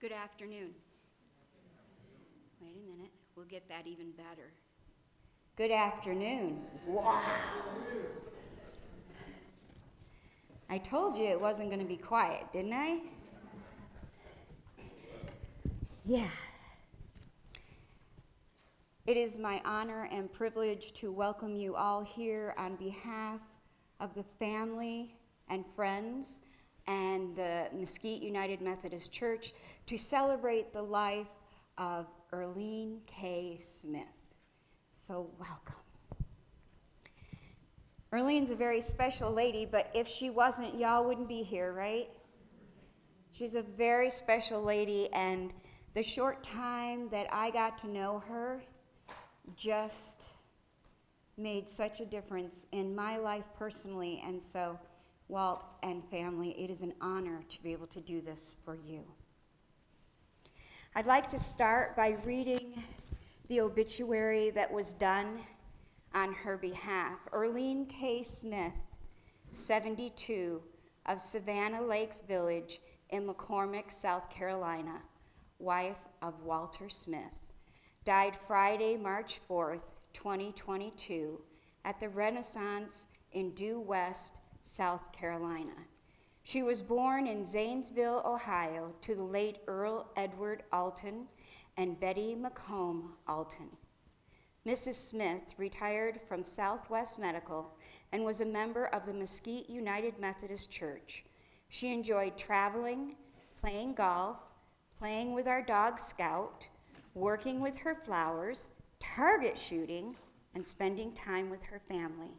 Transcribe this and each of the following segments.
Good afternoon. Wait a minute, we'll get that even better. Good afternoon. Wow. I told you it wasn't going to be quiet, didn't I? Yeah. It is my honor and privilege to welcome you all here on behalf of the family and friends and the Mesquite United Methodist Church to celebrate the life of Earlene Kay Smith. So welcome. Earlene's a very special lady, but if she wasn't, y'all wouldn't be here, right? She's a very special lady, and the short time that I got to know her just made such a difference in my life personally, and so Walt and family, it is an honor to be able to do this for you. I'd like to start by reading the obituary that was done on her behalf. Earlene Kay Smith, 72, of Savannah Lakes Village in McCormick, South Carolina, wife of Walter Smith, died Friday, March 4th, 2022, at the Renaissance in Due West, South Carolina. She was born in Zanesville, Ohio, to the late Earl Edward Alton and Betty McComb Alton. Mrs. Smith retired from Southwest Medical and was a member of the Mesquite United Methodist Church. She enjoyed traveling, playing golf, playing with our dog Scout, working with her flowers, target shooting, and spending time with her family.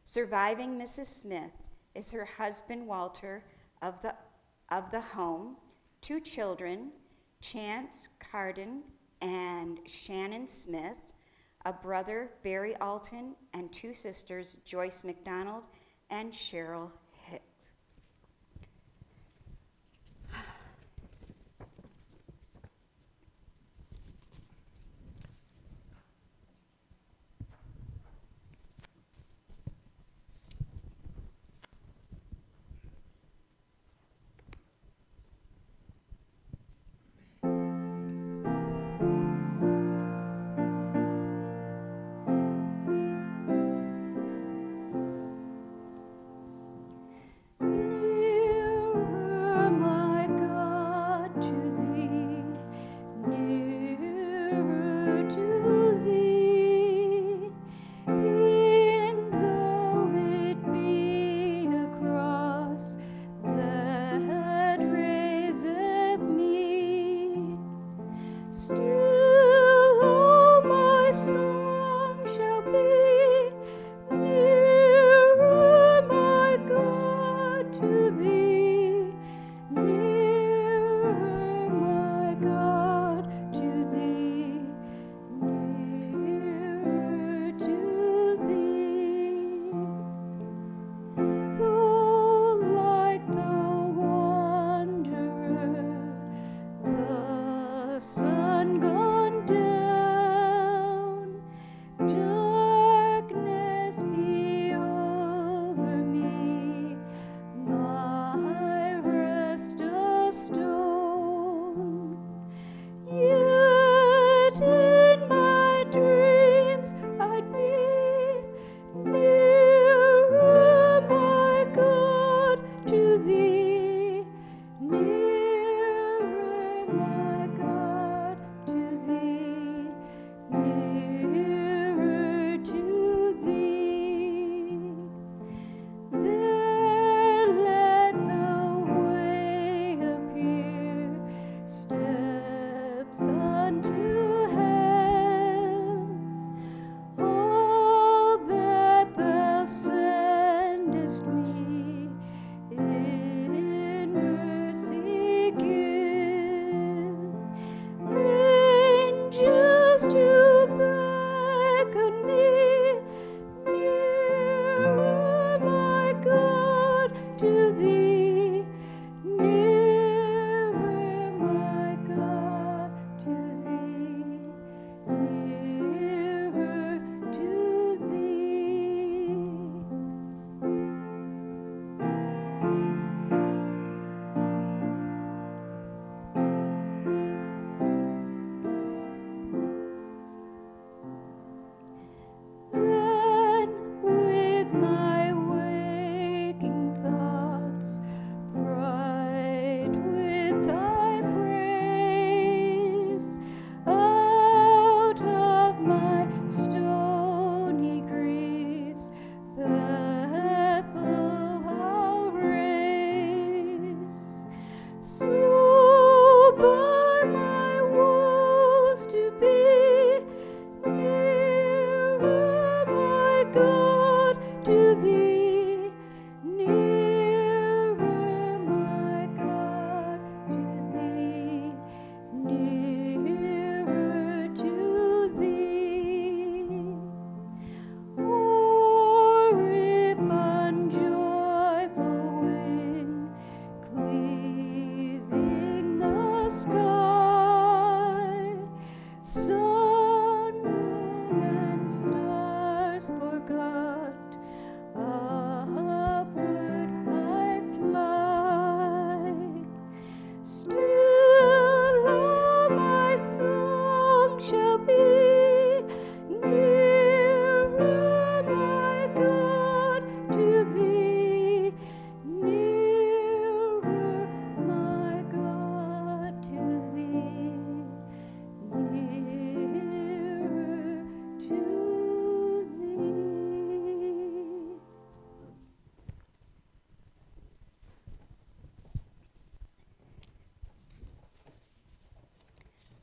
Surviving Mrs. Smith is her husband Walter of the home, 2 children, Chance Carden and Shannon Smith, a brother Barry Alton, and 2 sisters Joyce McDonald and Cheryl Hicks.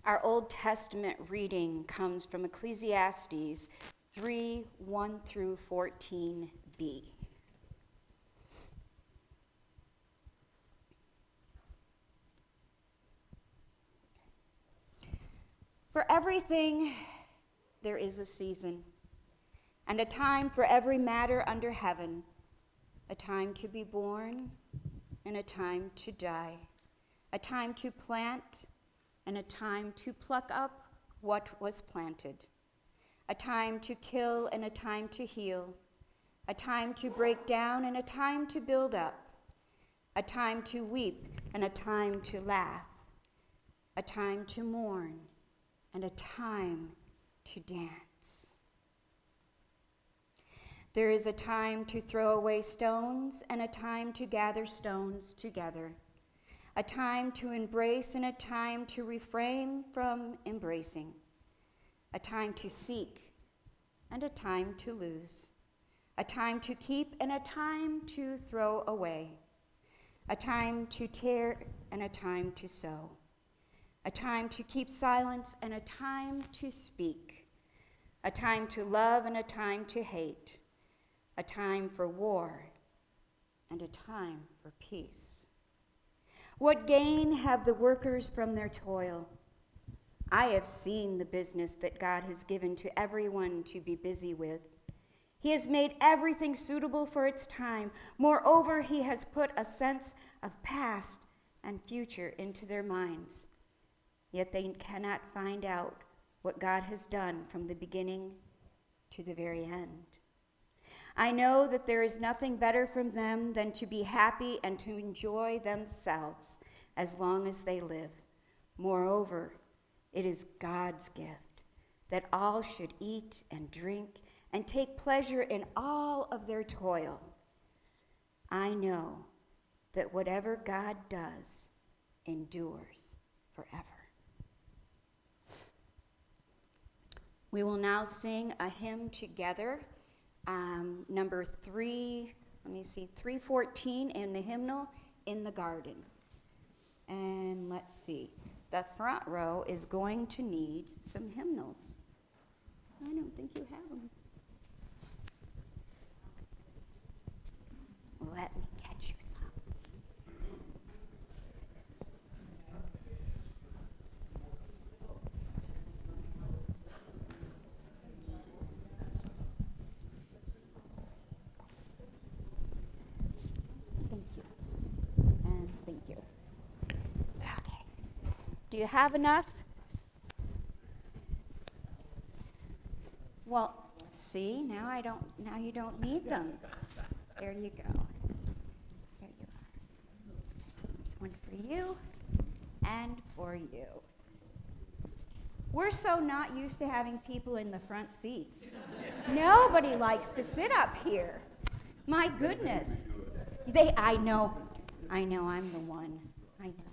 Our Old Testament reading comes from Ecclesiastes 3:1 through 14b. For everything there is a season, and a time for every matter under heaven, a time to be born and a time to die, a time to plant and a time to pluck up what was planted, a time to kill and a time to heal, a time to break down and a time to build up, a time to weep and a time to laugh, a time to mourn and a time to dance. There is a time to throw away stones and a time to gather stones together, a time to embrace and a time to refrain from embracing, a time to seek and a time to lose, a time to keep and a time to throw away, a time to tear and a time to sow, a time to keep silence and a time to speak, a time to love and a time to hate, a time for war and a time for peace. What gain have the workers from their toil? I have seen the business that God has given to everyone to be busy with. He has made everything suitable for its time. Moreover, he has put a sense of past and future into their minds. Yet they cannot find out what God has done from the beginning to the very end. I know that there is nothing better for them than to be happy and to enjoy themselves as long as they live. Moreover, it is God's gift that all should eat and drink and take pleasure in all of their toil. I know that whatever God does endures forever. We will now sing a hymn together. Number 314 in the hymnal, In the Garden. And let's see, the front row is going to need some hymnals. I don't think you have them. Let me catch you some. Thank you. Okay. Do you have enough? Well, see, now you don't need them. There you go. There you are. There's one for you and for you. We're so not used to having people in the front seats. Nobody likes to sit up here. My goodness. I know, I'm the one. I know.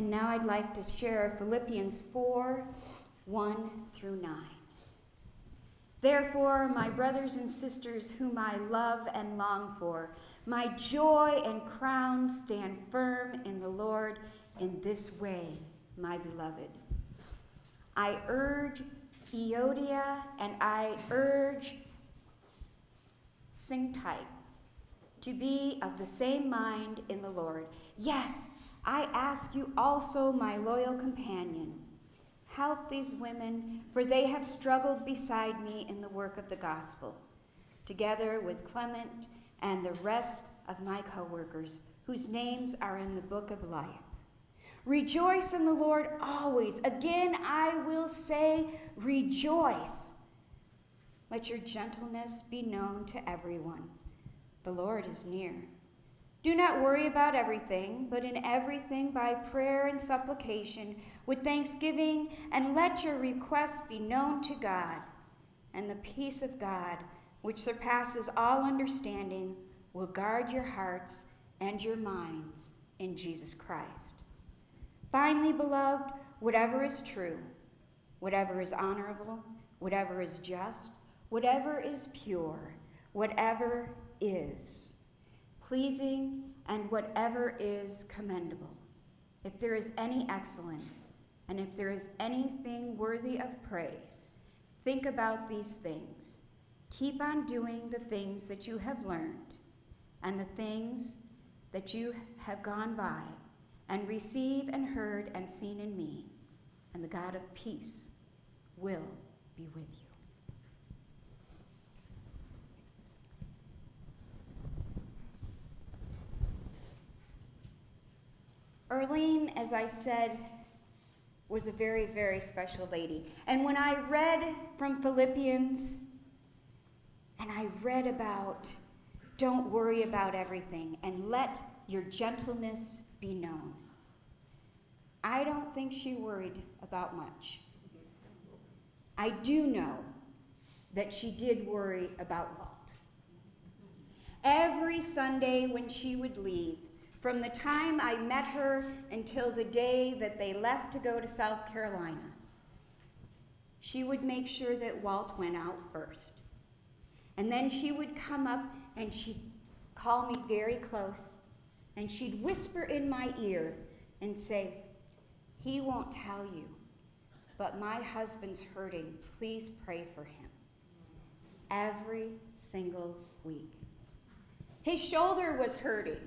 And now I'd like to share Philippians 4, 1 through 9. Therefore, my brothers and sisters whom I love and long for, my joy and crown, stand firm in the Lord in this way, my beloved. I urge Euodia and I urge Syntyche to be of the same mind in the Lord. Yes, I ask you also, my loyal companion, help these women, for they have struggled beside me in the work of the gospel, together with Clement and the rest of my co-workers, whose names are in the book of life. Rejoice in the Lord always. Again, I will say, rejoice. Let your gentleness be known to everyone. The Lord is near. Do not worry about everything, but in everything by prayer and supplication, with thanksgiving, and let your requests be known to God. And the peace of God, which surpasses all understanding, will guard your hearts and your minds in Jesus Christ. Finally, beloved, whatever is true, whatever is honorable, whatever is just, whatever is pure, whatever is pleasing, and whatever is commendable, if there is any excellence, and if there is anything worthy of praise, think about these things. Keep on doing the things that you have learned, and the things that you have gone by, and received and heard and seen in me, and the God of peace will be with you. Earlene, as I said, was a very, very special lady. And when I read from Philippians, and I read about don't worry about everything, and let your gentleness be known, I don't think she worried about much. I do know that she did worry about Walt. Every Sunday when she would leave, from the time I met her until the day that they left to go to South Carolina, she would make sure that Walt went out first. And then she would come up and she'd call me very close, and she'd whisper in my ear and say, "He won't tell you, but my husband's hurting. Please pray for him." Every single week. His shoulder was hurting.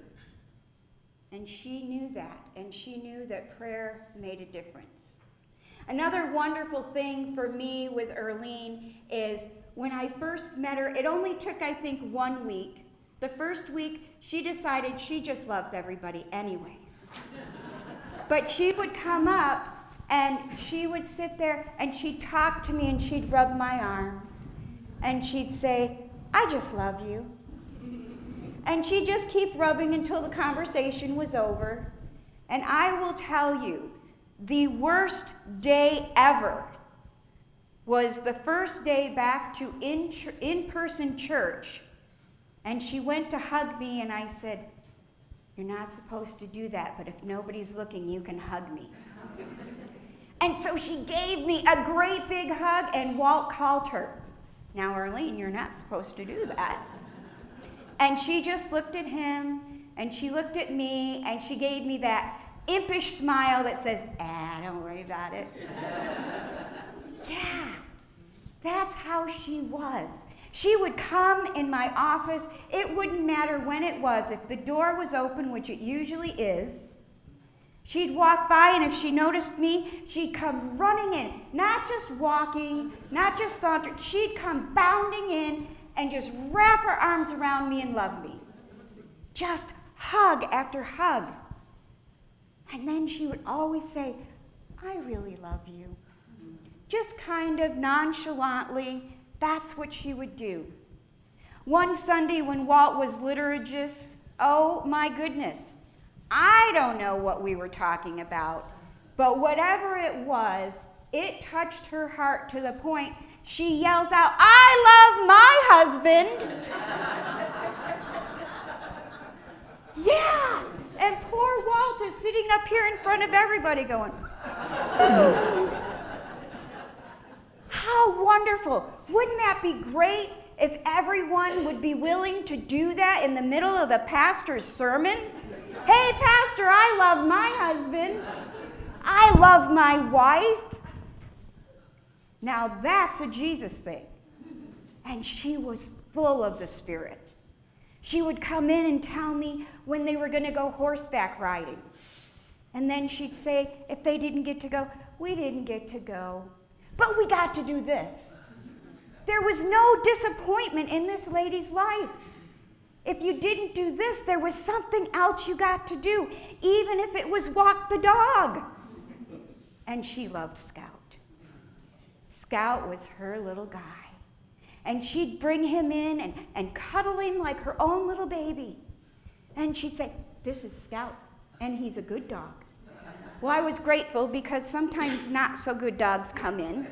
And she knew that, and she knew that prayer made a difference. Another wonderful thing for me with Earlene is when I first met her, it only took, I think, 1 week. The first week, she decided she just loves everybody anyways. But she would come up, and she would sit there, and she'd talk to me, and she'd rub my arm, and she'd say, "I just love you." And she'd just keep rubbing until the conversation was over. And I will tell you, the worst day ever was the first day back to in-person church. And she went to hug me, and I said, "You're not supposed to do that, but if nobody's looking, you can hug me." And so she gave me a great big hug, and Walt called her. "Now, Earlene, you're not supposed to do that." And she just looked at him, and she looked at me, and she gave me that impish smile that says, "Don't worry about it." Yeah, that's how she was. She would come in my office. It wouldn't matter when it was. If the door was open, which it usually is, she'd walk by, and if she noticed me, she'd come running in. Not just walking, not just sauntering. She'd come bounding in and just wrap her arms around me and love me. Just hug after hug. And then she would always say, "I really love you." Just kind of nonchalantly, that's what she would do. One Sunday when Walt was liturgist, oh my goodness, I don't know what we were talking about, but whatever it was, it touched her heart to the point she yells out, "I love my husband." Yeah, And poor Walt is sitting up here in front of everybody going, how wonderful. Wouldn't that be great if everyone would be willing to do that in the middle of the pastor's sermon? Hey, pastor, I love my husband. I love my wife. Now that's a Jesus thing. And she was full of the Spirit. She would come in and tell me when they were going to go horseback riding. And then she'd say, if they didn't get to go, we didn't get to go, but we got to do this. There was no disappointment in this lady's life. If you didn't do this, there was something else you got to do, even if it was walk the dog. And she loved Scout. Scout was her little guy. And she'd bring him in and cuddle him like her own little baby. And she'd say, this is Scout, and he's a good dog. Well, I was grateful because sometimes not so good dogs come in.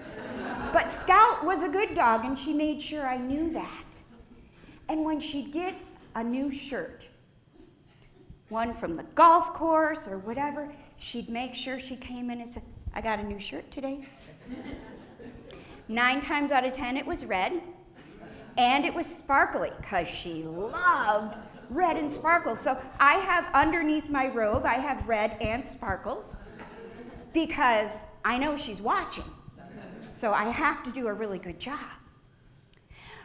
But Scout was a good dog, and she made sure I knew that. And when she'd get a new shirt, one from the golf course or whatever, she'd make sure she came in and said, I got a new shirt today. 9 times out of 10, it was red. And it was sparkly, because she loved red and sparkles. So I have underneath my robe, I have red and sparkles, because I know she's watching. So I have to do a really good job.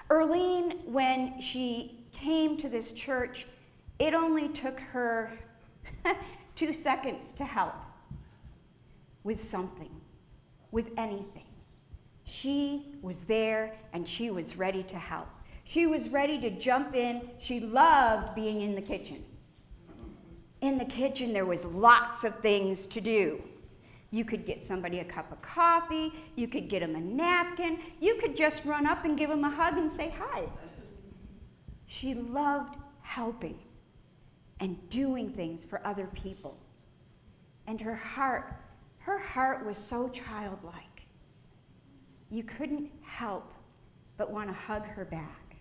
Earlene, when she came to this church, it only took her 2 seconds to help with something, with anything. She was there and she was ready to help. She was ready to jump in. She loved being in the kitchen. In the kitchen, there was lots of things to do. You could get somebody a cup of coffee. You could get them a napkin. You could just run up and give them a hug and say hi. She loved helping and doing things for other people. And her heart was so childlike. You couldn't help but want to hug her back.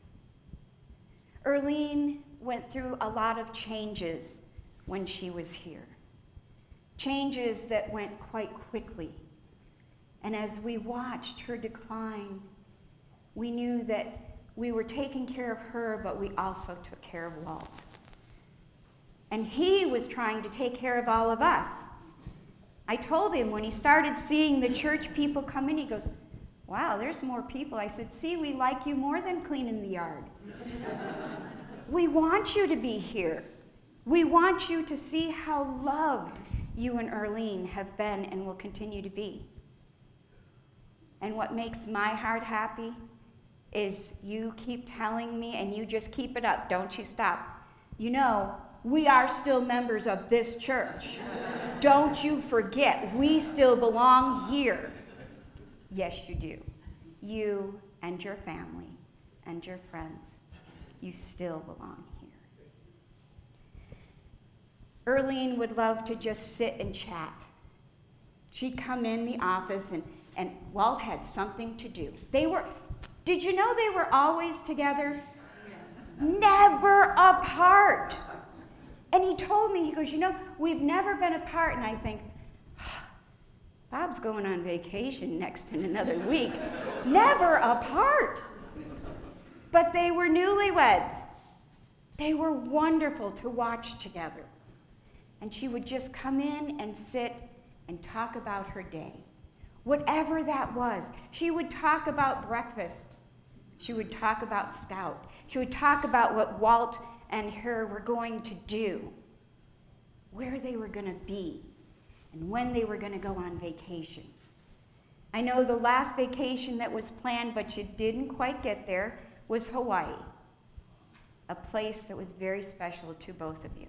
Earlene went through a lot of changes when she was here. Changes that went quite quickly. And as we watched her decline, we knew that we were taking care of her, but we also took care of Walt. And he was trying to take care of all of us. I told him when he started seeing the church people come in, he goes, wow, there's more people. I said, see, we like you more than cleaning the yard. We want you to be here. We want you to see how loved you and Earlene have been and will continue to be. And what makes my heart happy is you keep telling me, and you just keep it up. Don't you stop. You know, we are still members of this church. Don't you forget, we still belong here. Yes, you do. You and your family and your friends, you still belong here. Earlene would love to just sit and chat. She'd come in the office and Walt had something to do. Did you know they were always together? Yes. Never apart. And he told me, he goes, you know, we've never been apart. And I think, Bob's going on vacation next in another week. Never apart. But they were newlyweds. They were wonderful to watch together. And she would just come in and sit and talk about her day. Whatever that was. She would talk about breakfast. She would talk about Scout. She would talk about what Walt and her were going to do, where they were going to be, and when they were going to go on vacation. I know the last vacation that was planned, but you didn't quite get there, was Hawaii, a place that was very special to both of you.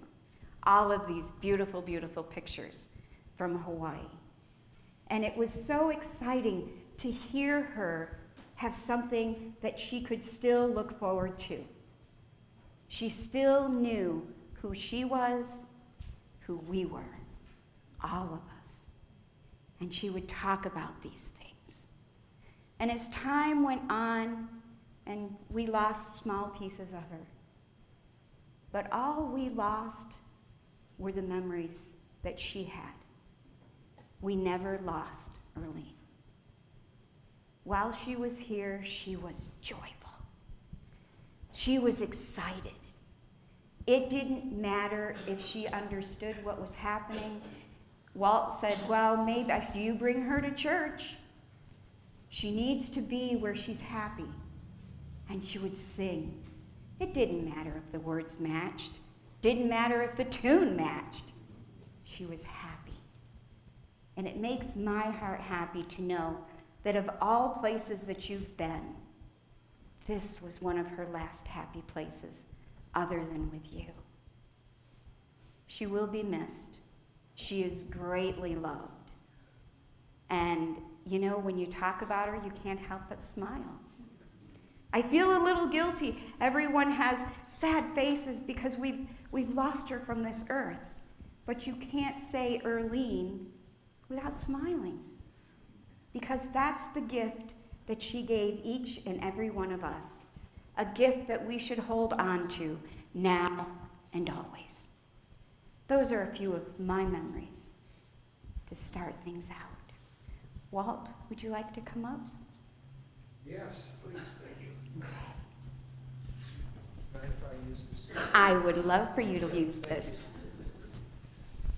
All of these beautiful, beautiful pictures from Hawaii. And it was so exciting to hear her have something that she could still look forward to. She still knew who she was, who we were, all of us. And she would talk about these things. And as time went on, and we lost small pieces of her, but all we lost were the memories that she had. We never lost Earlene. While she was here, she was joyful. She was excited. It didn't matter if she understood what was happening. Walt said, well, maybe, I said, you bring her to church. She needs to be where she's happy. And she would sing. It didn't matter if the words matched. Didn't matter if the tune matched. She was happy. And it makes my heart happy to know that of all places that you've been, this was one of her last happy places, other than with you. She will be missed. She is greatly loved. And, you know, when you talk about her, you can't help but smile. I feel a little guilty. Everyone has sad faces because we've lost her from this earth. But you can't say Earlene without smiling. Because that's the gift that she gave each and every one of us. A gift that we should hold on to now and always. Those are a few of my memories to start things out. Walt, would you like to come up? Yes, please, thank you. Mind if I use this? I would love for you to use this.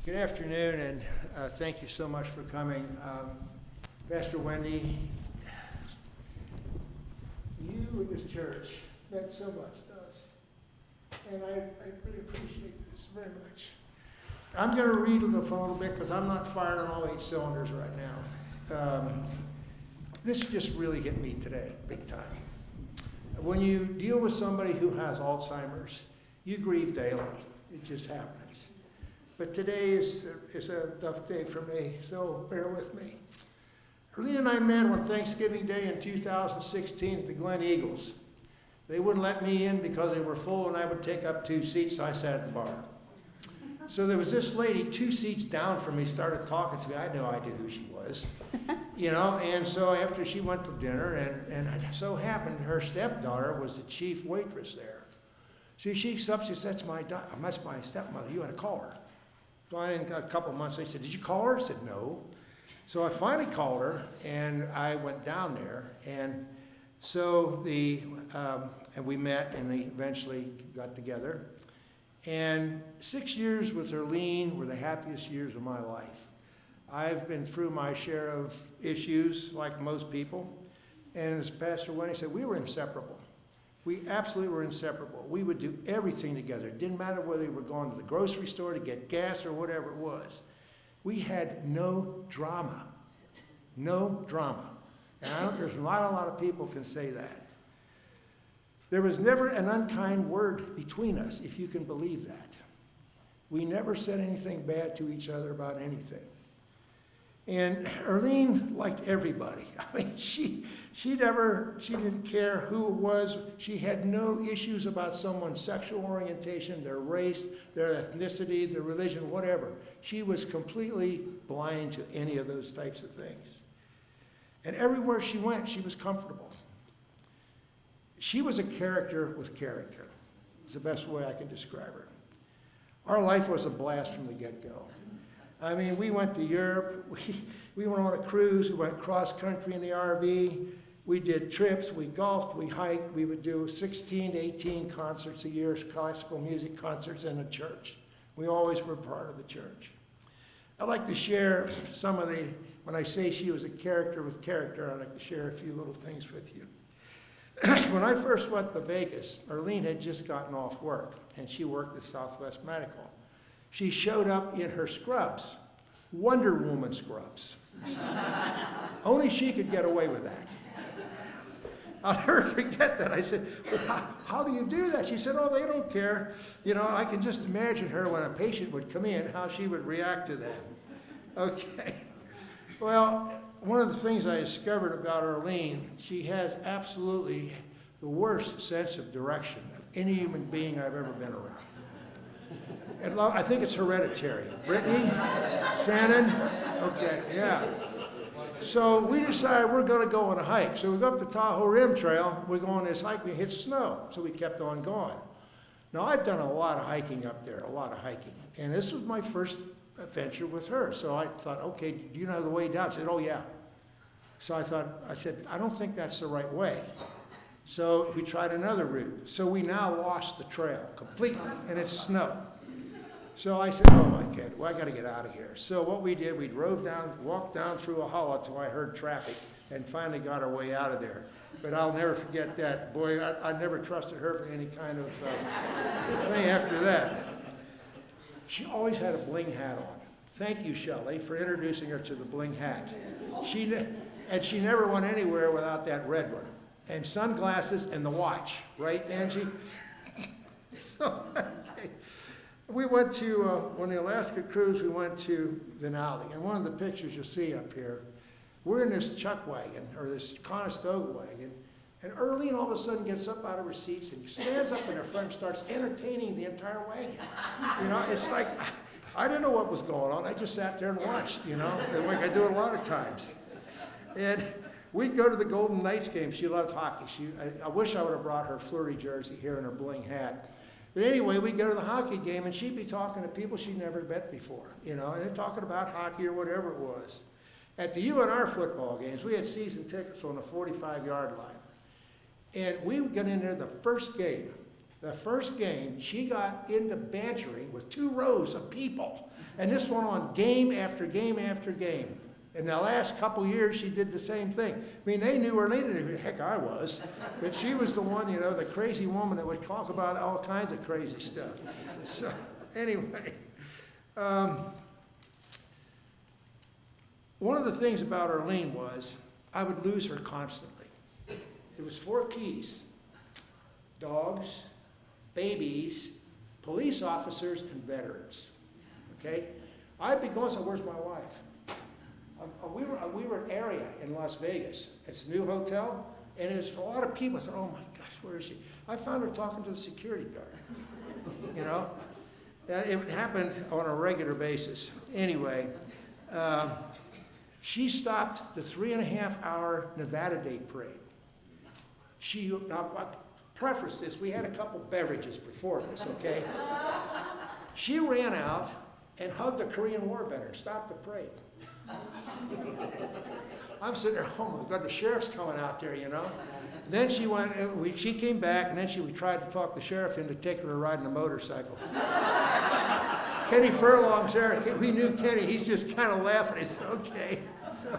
Good afternoon, and thank you so much for coming. Pastor Wendy, you and this church meant so much to us, and I really appreciate this very much. I'm going to read a little bit because I'm not firing on all 8 cylinders right now. This just really hit me today, big time. When you deal with somebody who has Alzheimer's, you grieve daily. It just happens. But today is a tough day for me, so bear with me. Earlene and I met on Thanksgiving Day in 2016 at the Glen Eagles. They wouldn't let me in because they were full and I would take up 2 seats, so I sat at the bar. So there was this lady 2 seats down from me, started talking to me. I had no idea who she was, you know, and so after she went to dinner, and it so happened her stepdaughter was the chief waitress there. So she said, that's my stepmother, you ought to call her. So in a couple of months, they said, did you call her? I said, no. So I finally called her, and I went down there, and so and we met, and we eventually got together. And 6 years with Earlene were the happiest years of my life. I've been through my share of issues, like most people, and as Pastor Wendy said, we were inseparable. We absolutely were inseparable. We would do everything together. It didn't matter whether we were going to the grocery store to get gas or whatever it was. We had no drama. No drama. And there's not a lot of people can say that. There was never an unkind word between us, if you can believe that. We never said anything bad to each other about anything. And Earlene liked everybody. I mean, she didn't care who it was. She had no issues about someone's sexual orientation, their race, their ethnicity, their religion, whatever. She was completely blind to any of those types of things. And everywhere she went, she was comfortable. She was a character with character. It's the best way I can describe her. Our life was a blast from the get-go. I mean, we went to Europe. We went on a cruise. We went cross-country in the RV. We did trips. We golfed. We hiked. We would do 16 to 18 concerts a year, classical music concerts in a church. We always were part of the church. I'd like to share some of when I say she was a character with character, I'd like to share a few little things with you. When I first went to Vegas, Earlene had just gotten off work, and she worked at Southwest Medical. She showed up in her scrubs, Wonder Woman scrubs. Only she could get away with that. I'll never forget that. I said, well, how do you do that? She said, oh, they don't care. You know, I can just imagine her when a patient would come in, how she would react to that. Okay. Well, one of the things I discovered about Earlene, she has absolutely the worst sense of direction of any human being I've ever been around. And I think it's hereditary. Brittany? Shannon? Okay, yeah. So we decided we're going to go on a hike. So we go up the Tahoe Rim Trail. We go on this hike. We hit snow. So we kept on going. Now, I've done a lot of hiking up there, a lot of hiking. And this was my first adventure with her. So I thought, okay, do you know the way down? She said, oh, yeah. So I said, I don't think that's the right way. So we tried another route. So we now lost the trail completely, and it's snow. So I said, oh my God, well, I got to get out of here. So what we did, we drove down, walked down through a hollow till I heard traffic, and finally got our way out of there. But I'll never forget that. Boy, I never trusted her for any kind of thing after that. She always had a bling hat on. Thank you, Shelley, for introducing her to the bling hat. And she never went anywhere without that red one. And sunglasses and the watch, right, Angie? Okay. We went to, on the Alaska cruise, we went to Denali. And one of the pictures you'll see up here, we're in this chuck wagon, or this Conestoga wagon, and Earlene all of a sudden gets up out of her seats and stands up in her front and starts entertaining the entire wagon. You know, it's like, I didn't know what was going on. I just sat there and watched, you know, like I do a lot of times. And we'd go to the Golden Knights game. She loved hockey. I wish I would have brought her flirty jersey here and her bling hat. But anyway, we'd go to the hockey game, and she'd be talking to people she'd never met before, you know, and they're talking about hockey or whatever it was. At the UNR football games, we had season tickets on the 45-yard line. And we got in there the first game. The first game, she got into bantering with 2 rows of people. And this went on game after game after game. In the last couple years, she did the same thing. I mean, they knew her, they knew who the heck I was. But she was the one, you know, the crazy woman that would talk about all kinds of crazy stuff. So, anyway. One of the things about Earlene was I would lose her constantly. There was 4 keys: dogs, babies, police officers, and veterans. Okay? I'd be going, so where's my wife? We were at Area in Las Vegas. It's a new hotel, and there's a lot of people. I said, oh my gosh, where is she? I found her talking to the security guard. You know? It happened on a regular basis. Anyway, she stopped the 3.5-hour Nevada Day parade. Now, I'll preface this, we had a couple beverages before this, okay? She ran out and hugged a Korean War veteran, stopped the parade. I'm sitting there, oh my God, the sheriff's coming out there, you know? Then she went, she came back, and then we tried to talk the sheriff into taking her riding a motorcycle. Kenny Furlong's there. We knew Kenny. He's just kind of laughing. It's okay. So,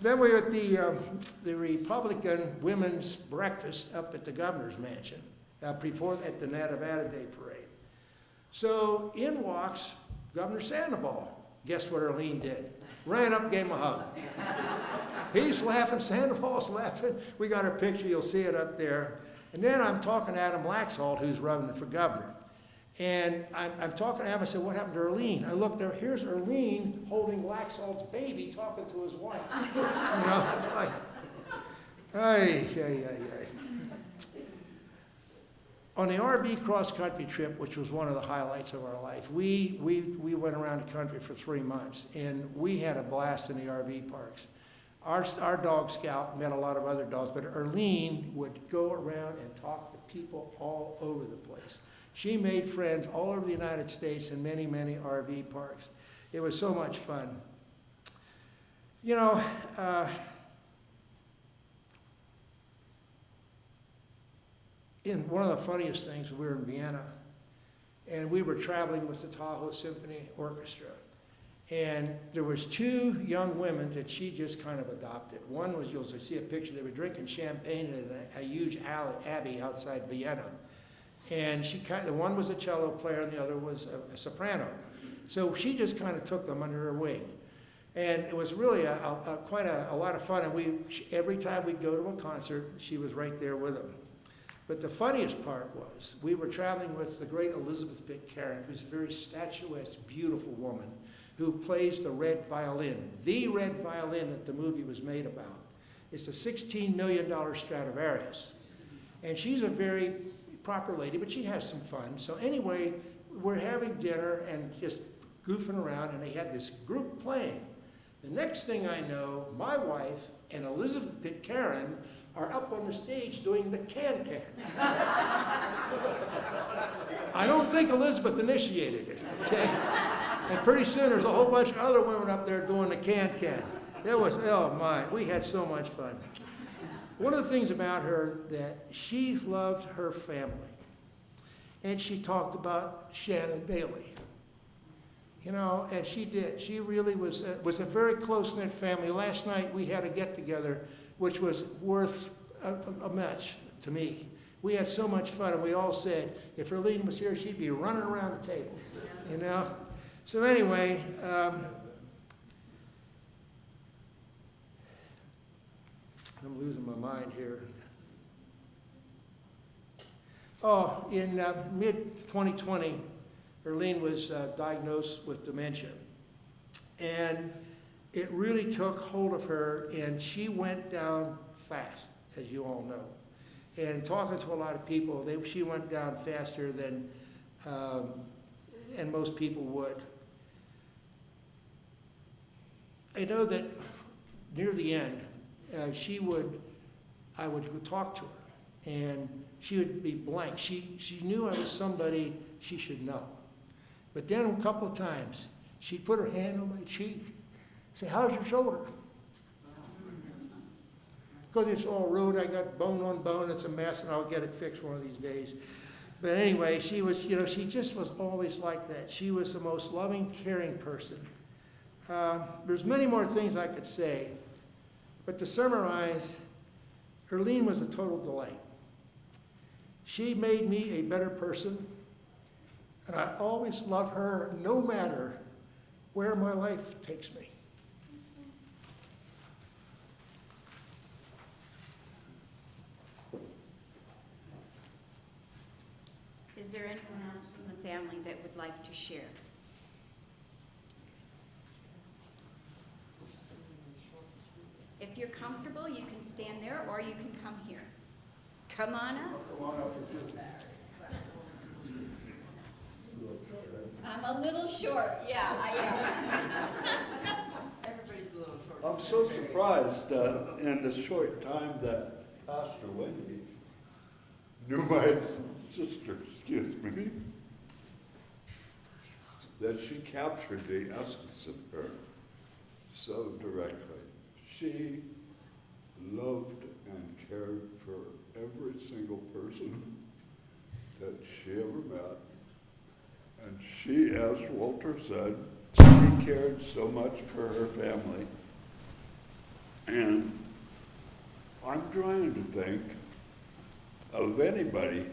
then we were at the Republican Women's Breakfast up at the governor's mansion before at the Nevada Day Parade. So in walks Governor Sandoval. Guess what Earlene did? Ran up, gave him a hug. He's laughing. Sandoval's laughing. We got a picture. You'll see it up there. And then I'm talking to Adam Laxalt, who's running for governor. And I'm talking to Adam. I said, what happened to Earlene? I looked there. Here's Earlene holding Laxalt's baby, talking to his wife. You know, it's like, ay. On the RV cross-country trip, which was one of the highlights of our life, we went around the country for 3 months, and we had a blast in the RV parks. Our dog Scout met a lot of other dogs, but Earlene would go around and talk to people all over the place. She made friends all over the United States in many, many RV parks. It was so much fun. You know, one of the funniest things, we were in Vienna, and we were traveling with the Tahoe Symphony Orchestra. And there was 2 young women that she just kind of adopted. One was, you'll see a picture, they were drinking champagne in a huge abbey outside Vienna. And the one was a cello player and the other was a soprano. So she just kind of took them under her wing. And it was really quite a lot of fun. And every time we'd go to a concert, she was right there with them. But the funniest part was, we were traveling with the great Elizabeth Pitcairn, who's a very statuesque, beautiful woman, who plays the red violin that the movie was made about. It's a $16 million Stradivarius. And she's a very proper lady, but she has some fun. So anyway, we're having dinner and just goofing around, and they had this group playing. The next thing I know, my wife and Elizabeth Pitcairn are up on the stage doing the can-can. I don't think Elizabeth initiated it, okay? And pretty soon there's a whole bunch of other women up there doing the can-can. It was, oh my, we had so much fun. One of the things about her that she loved her family. And she talked about Shannon Bailey. You know, and she did. She really was a very close-knit family. Last night we had a get-together, which was worth a match to me. We had so much fun, and we all said, if Earlene was here, she'd be running around the table, you know? So anyway, I'm losing my mind here. Oh, in mid-2020, Earlene was diagnosed with dementia. And it really took hold of her, and she went down fast, as you all know. And talking to a lot of people, she went down faster than and most people would. I know that near the end, I would go talk to her, and she would be blank. She knew I was somebody she should know. But then a couple of times, she'd put her hand on my cheek, say, how's your shoulder? Because it's all ruined, I got bone on bone, it's a mess, and I'll get it fixed one of these days. But anyway, she was, you know, she just was always like that. She was the most loving, caring person. There's many more things I could say, but to summarize, Earlene was a total delight. She made me a better person, and I always love her no matter where my life takes me. Is there anyone else from the family that would like to share? If you're comfortable, you can stand there or you can come here. Come on up. Come on up. I'm a little short, yeah, I am. Everybody's a little short. I'm so surprised in the short time that Pastor Wendy knew my sister, that she captured the essence of her so directly. She loved and cared for every single person that she ever met. And she, as Walter said, she cared so much for her family. And I'm trying to think of anybody.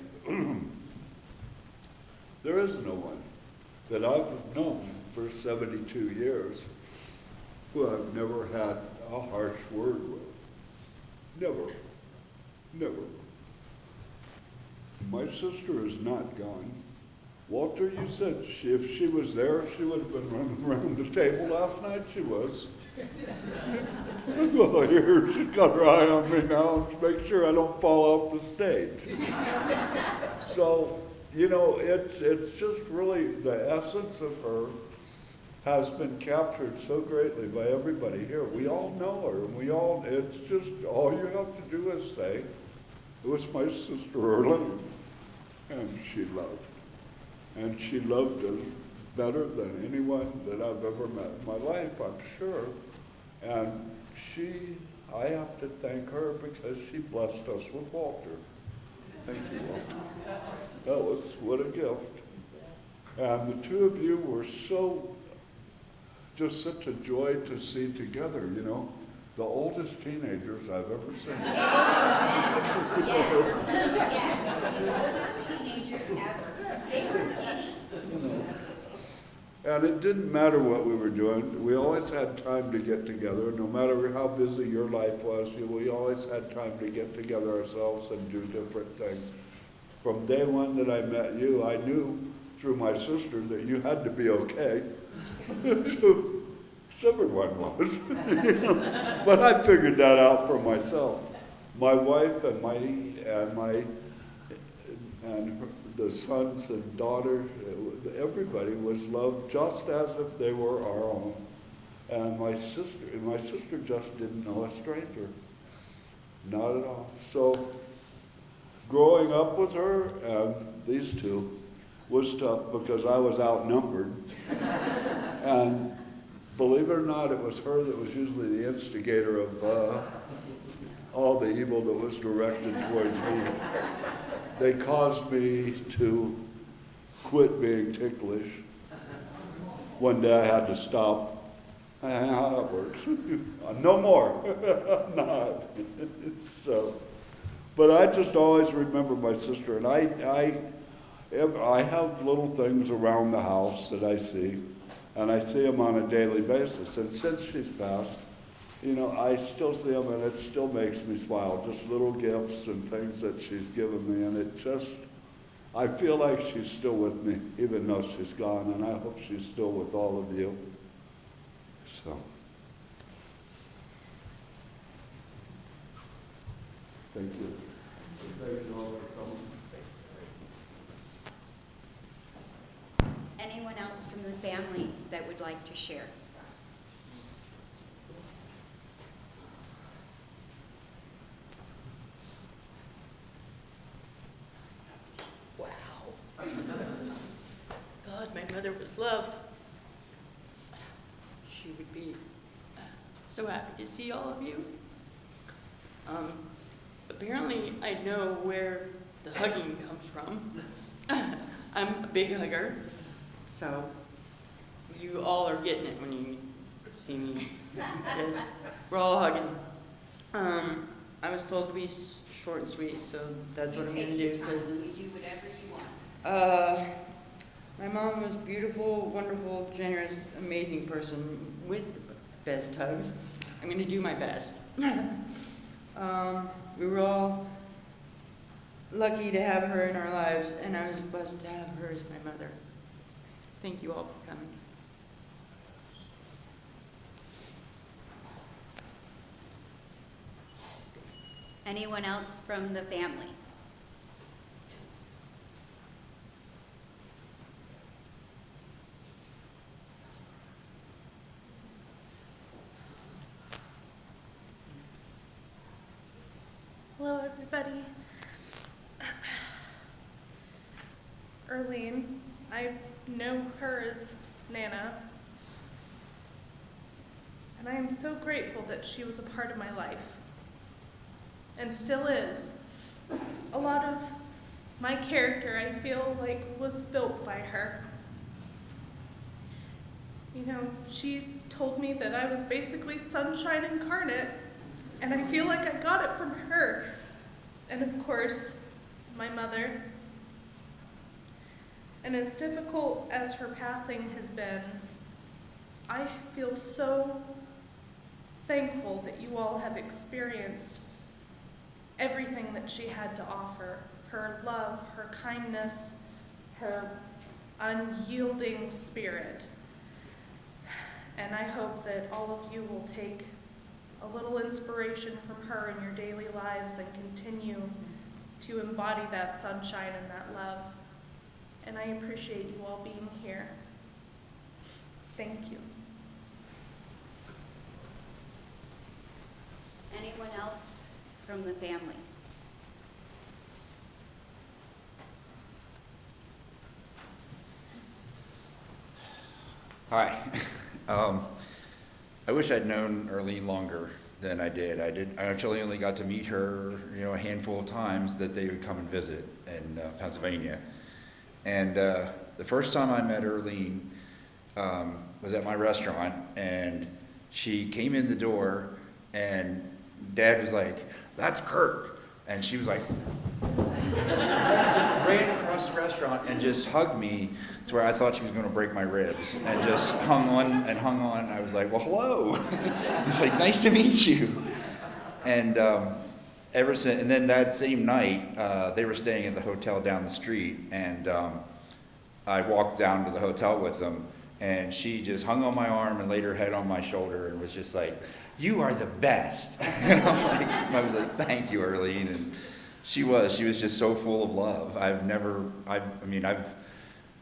There is no one that I've known for 72 years who I've never had a harsh word with. Never. Never. My sister is not gone. Walter, you said if she was there, she would have been running around the table last night. She was. Well, here, she's got her eye on me now to make sure I don't fall off the stage. So, you know, it's just really the essence of her has been captured so greatly by everybody here. We all know her, and it's just, all you have to do is say, it was my sister Earlene, and she loved. And she loved us better than anyone that I've ever met in my life, I'm sure. And I have to thank her because she blessed us with Walter. Thank you, Walter. What a gift. And the two of you were just such a joy to see together, you know. The oldest teenagers I've ever seen. Yes, the oldest teenagers ever. They were giddy. You know. And it didn't matter what we were doing. We always had time to get together. No matter how busy your life was, we always had time to get together ourselves and do different things. From day one that I met you, I knew through my sister that you had to be okay. Everyone was. But I figured that out for myself. My wife and the sons and daughters, everybody was loved just as if they were our own. And my sister just didn't know a stranger. Not at all. So, growing up with her and these two was tough because I was outnumbered. And believe it or not, it was her that was usually the instigator of all the evil that was directed towards me. They caused me to quit being ticklish. One day I had to stop. How that works. No more. I'm not. So, but I just always remember my sister, and I have little things around the house that I see, and I see them on a daily basis. And since she's passed, I still see them, and it still makes me smile. Just little gifts and things that she's given me, and I feel like she's still with me, even though she's gone, and I hope she's still with all of you. So, thank you. Thank you all for coming. Anyone else from the family that would like to share? Wow. God, my mother was loved. She would be so happy to see all of you. Apparently, I know where the hugging comes from. I'm a big hugger, so you all are getting it when you see me. Yes, we're all hugging. I was told to be short and sweet, so that's what I'm going to do because it's. You do whatever you want. My mom was beautiful, wonderful, generous, amazing person with the best hugs. I'm going to do my best. We were all lucky to have her in our lives, and I was blessed to have her as my mother. Thank you all for coming. Anyone else from the family? Hello, everybody. Earlene, I know her as Nana, and I am so grateful that she was a part of my life, and still is. A lot of my character, I feel like, was built by her. She told me that I was basically sunshine incarnate, and I feel like I got it from her. And of course, my mother. And as difficult as her passing has been, I feel so thankful that you all have experienced everything that she had to offer. Her love, her kindness, her unyielding spirit. And I hope that all of you will take a little inspiration from her in your daily lives and continue to embody that sunshine and that love. And I appreciate you all being here. Thank you. Anyone else from the family? Hi. I wish I'd known Earlene longer than I did. I actually only got to meet her, a handful of times that they would come and visit in Pennsylvania. And the first time I met Earlene was at my restaurant, and she came in the door, and Dad was like, "That's Kurt," and she was like, just ran across the restaurant and just hugged me to where I thought she was going to break my ribs, and just hung on and hung on. I was like, "Well, hello." He's like, "Nice to meet you." And ever since, and then that same night, they were staying at the hotel down the street, and I walked down to the hotel with them, and she just hung on my arm and laid her head on my shoulder and was just like, "You are the best." And I was like, "Thank you, Earlene." And she was just so full of love. I've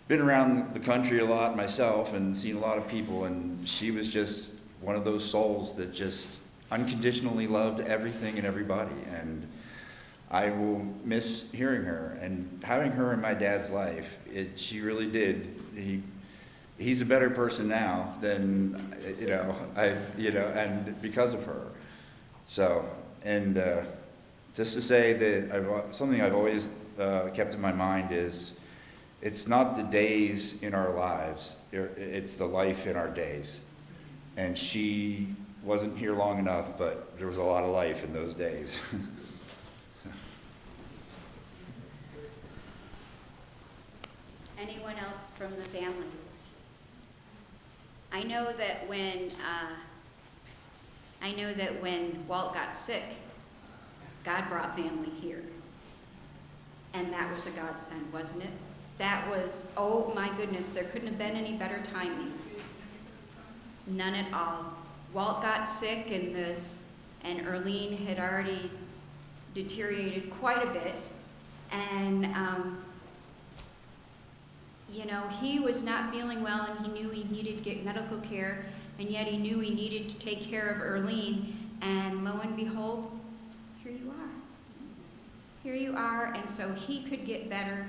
been around the country a lot myself and seen a lot of people, and she was just one of those souls that just unconditionally loved everything and everybody, and I will miss hearing her and having her in my dad's life. She really did. He's a better person now than and because of her. So, and just to say that something I've always kept in my mind is, it's not the days in our lives, it's the life in our days. And she wasn't here long enough, but there was a lot of life in those days. Anyone else from the family? I know that when Walt got sick, God brought family here. And that was a godsend, wasn't it? That was, oh my goodness, there couldn't have been any better timing. None at all. Walt got sick, and Earlene had already deteriorated quite a bit. And he was not feeling well, and he knew he needed to get medical care, and yet he knew he needed to take care of Earlene. And lo and behold, here you are. Here you are, and so he could get better,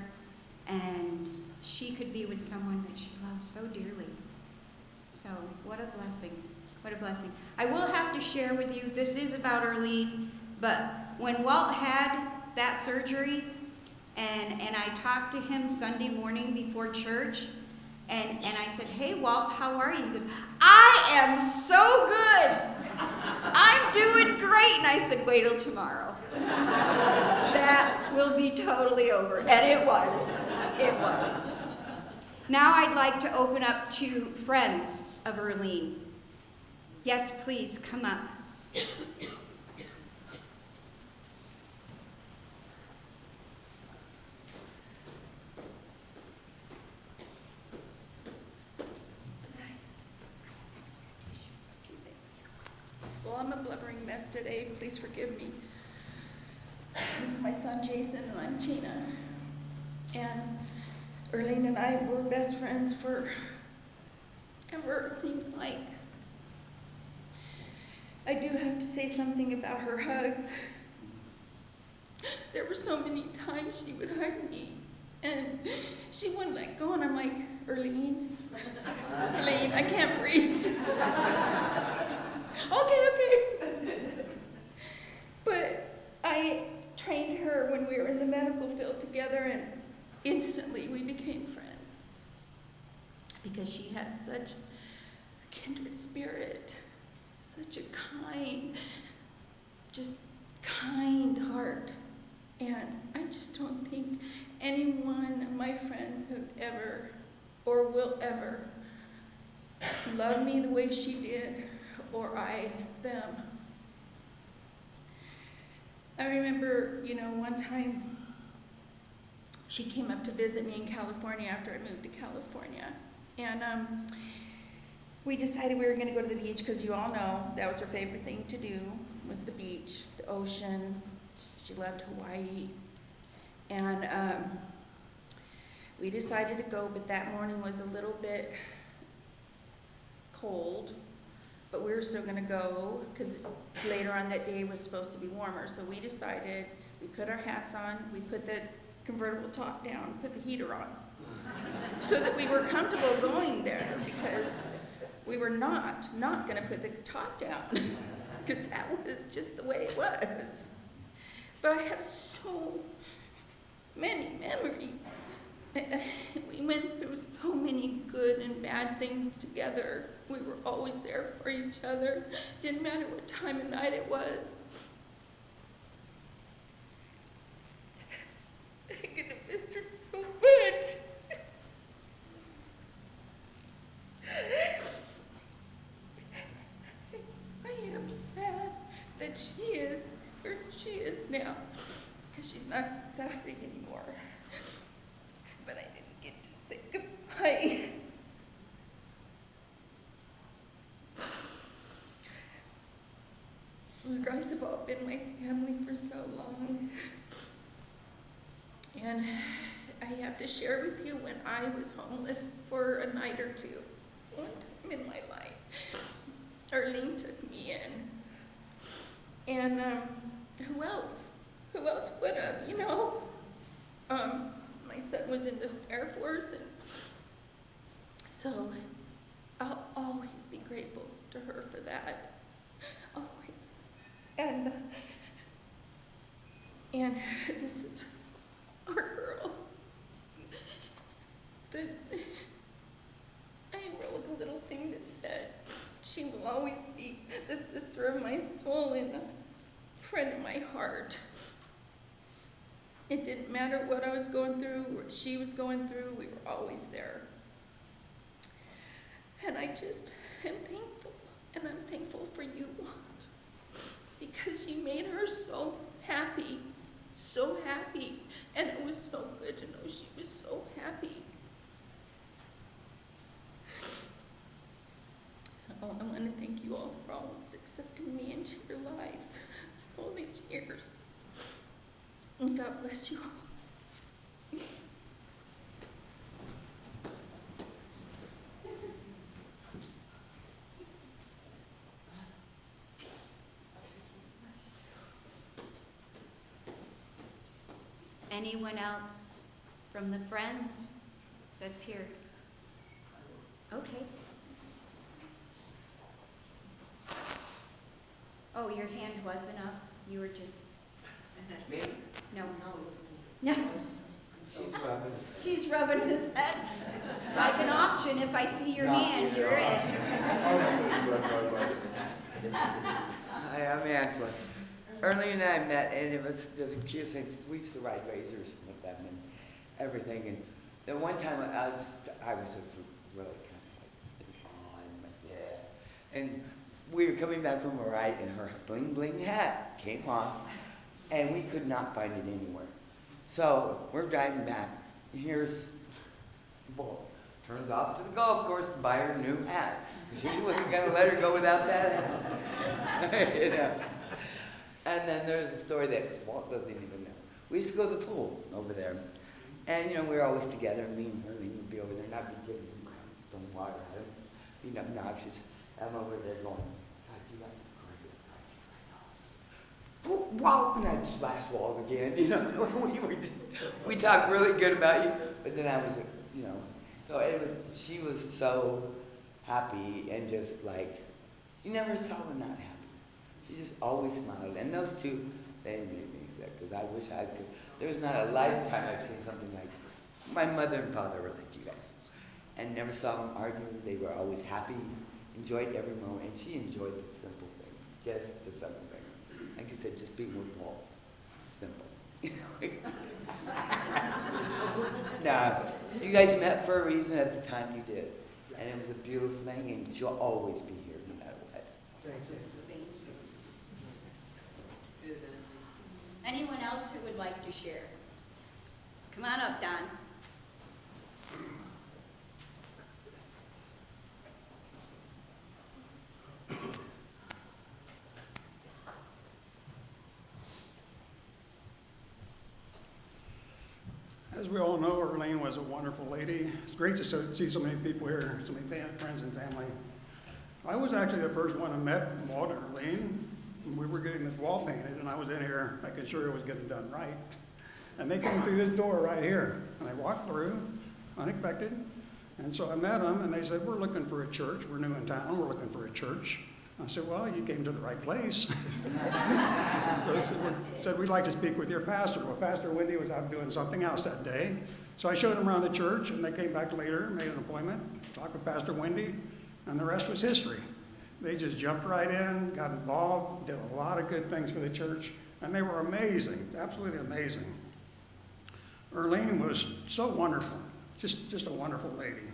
and she could be with someone that she loves so dearly. So what a blessing. What a blessing. I will have to share with you, this is about Earlene, but when Walt had that surgery, and I talked to him Sunday morning before church, and I said, "Hey, Walt, how are you?" He goes, "I am so good. I'm doing great." And I said, "Wait till tomorrow. That will be totally over." And it was. It was. Now I'd like to open up to friends of Earlene. Yes, please, come up. Well, I'm a blubbering mess today. Please forgive me. This is my son, Jason, and I'm Tina. And Earlene and I were best friends forever, it seems like. I do have to say something about her hugs. There were so many times she would hug me, and she wouldn't let go, and I'm like, Earlene, I can't breathe. Okay. But I trained her when we were in the medical field together, and instantly we became friends because she had such a kindred spirit, such a kind heart. And I just don't think any one of my friends have ever or will ever love me the way she did, or I them. I remember, one time she came up to visit me in California after I moved to California. And we decided we were going to go to the beach because you all know that was her favorite thing to do, was the beach, the ocean. She loved Hawaii. And we decided to go, but that morning was a little bit cold. But we were still going to go because later on that day was supposed to be warmer. So we decided, we put our hats on, we put the convertible top down, put the heater on, so that we were comfortable going there, because we were not going to put the top down because that was just the way it was. But I have so many memories. We went through so many good and bad things together. We were always there for each other. Didn't matter what time of night it was. I'm gonna miss her so much. I am glad that she is where she is now, because she's not suffering anymore. But I didn't get to say goodbye. You guys have all been my family for so long. And I have to share with you when I was homeless for a night or two, one time in my life. Earlene took me in. And who else? Who else would have, you know? My son was in the Air Force, and so I'll always be grateful to her for that. Always. And this is our girl. I wrote a little thing that said, she will always be the sister of my soul and a friend of my heart. It didn't matter what I was going through, what she was going through, we were always there. And I just am thankful, and I'm thankful for you, because you made her so happy, and it was so good to know she was so happy. So I want to thank you all for always accepting me into your lives all these years. And God bless you all. Anyone else from the friends that's here? Okay. Oh, your hand wasn't up? You were just... Me? No. No. No. She's rubbing. She's rubbing his head. It's like an auction. If I see your hand, you're it. Hi, I'm Angela. Earlene and I met, and it was just we used to ride razors with them and everything. And the one time I was just really kind of like, yeah. And we were coming back from a ride, and her bling bling hat came off, and we could not find it anywhere. So we're driving back, and here's Bull turns off to the golf course to buy her a new hat. She wasn't going to let her go without that hat. You know? And then there's a story that Walt doesn't even know. We used to go to the pool over there. And, you know, we were always together. Me and Earlene would be over there, and I'd be giving him some water at him, being obnoxious. I'm over there going, God, you got the greatest time. She's like, oh, Walt, and I'd splash Walt again. You know, we talked really good about you, but then I was, you know. So she was so happy, and just like, you never saw her not happy. She just always smiled. And those two, they made me sick, because I wish I could. There's not a lifetime I've seen something like my mother and father were like you guys. And never saw them argue. They were always happy, enjoyed every moment. And she enjoyed the simple things, just the simple things. Like you said, just being with Walt. Simple. No, you guys met for a reason at the time you did. And it was a beautiful thing, and she'll always be here no matter what. Thank you. Anyone else who would like to share? Come on up, Don. As we all know, Earlene was a wonderful lady. It's great to see so many people here, so many friends and family. I was actually the first one who met Walt and Earlene. We were getting this wall painted, and I was in here making sure it was getting done right. And they came through this door right here, and I walked through, unexpected. And so I met them, and they said, we're looking for a church. We're new in town. We're looking for a church. I said, well, you came to the right place. So they said, we'd like to speak with your pastor. Well, Pastor Wendy was out doing something else that day. So I showed them around the church, and they came back later, made an appointment, talked with Pastor Wendy, and the rest was history. They just jumped right in, got involved, did a lot of good things for the church, and they were amazing, absolutely amazing. Earlene was so wonderful, just a wonderful lady.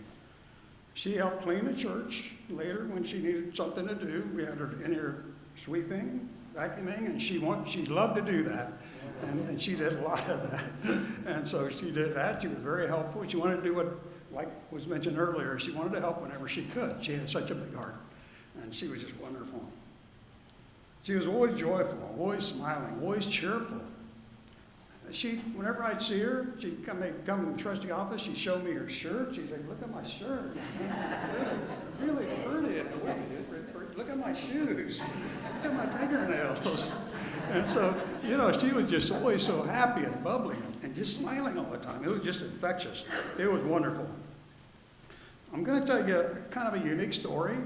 She helped clean the church later when she needed something to do. We had her in here sweeping, vacuuming, and she loved to do that. And she did a lot of that. And so she did that. She was very helpful. She wanted to do what, like was mentioned earlier, she wanted to help whenever she could. She had such a big heart. And she was just wonderful. She was always joyful, always smiling, always cheerful. Whenever I'd see her, she'd come in the trustee office, she'd show me her shirt. She'd say, look at my shirt. Really pretty. And look at my shoes. Look at my fingernails. And so, she was just always so happy and bubbly and just smiling all the time. It was just infectious. It was wonderful. I'm going to tell you kind of a unique story.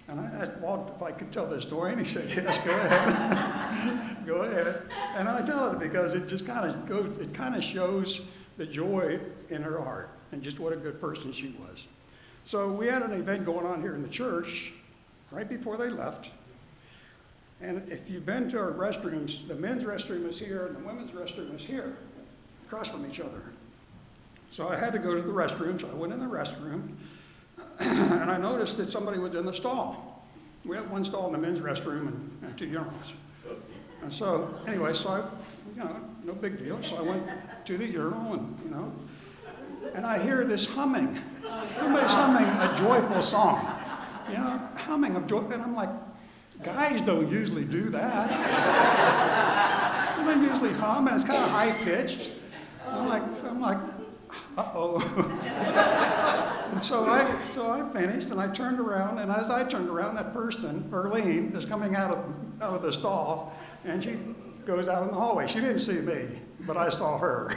And I asked Walt if I could tell this story, and he said, yes, go ahead. Go ahead. And I tell it because it just kind of shows the joy in her heart and just what a good person she was. So we had an event going on here in the church right before they left. And if you've been to our restrooms, the men's restroom is here and the women's restroom is here, across from each other. So I had to go to the restroom, so I went in the restroom, and I noticed that somebody was in the stall. We have one stall in the men's restroom and 2 urinals. And so, anyway, no big deal. So I went to the urinal and I hear this humming. Somebody's humming a joyful song. Humming of joy. And I'm like, guys don't usually do that. They usually hum, and it's kind of high-pitched. I'm like, uh-oh. And so I finished, and I turned around, and as I turned around, that person, Earlene, is coming out of the stall, and she goes out in the hallway. She didn't see me, but I saw her.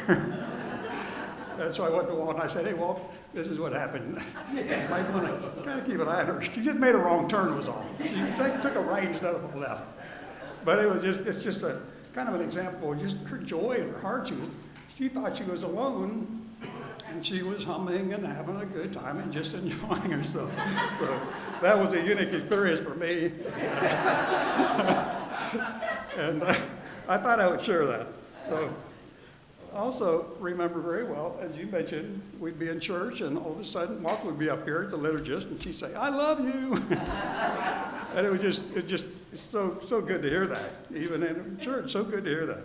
And so I went to Walt, and I said, hey, Walt, this is what happened. You might want to kind of keep an eye on her. She just made a wrong turn was all. She took a right instead of a left. But it's just a kind of an example of just her joy in her heart. She thought she was alone, and she was humming and having a good time and just enjoying herself. So that was a unique experience for me. And I thought I would share that. So, also remember very well, as you mentioned, we'd be in church and all of a sudden Mark would be up here at the liturgist and she'd say, I love you. And it's so good to hear that, even in church, so good to hear that.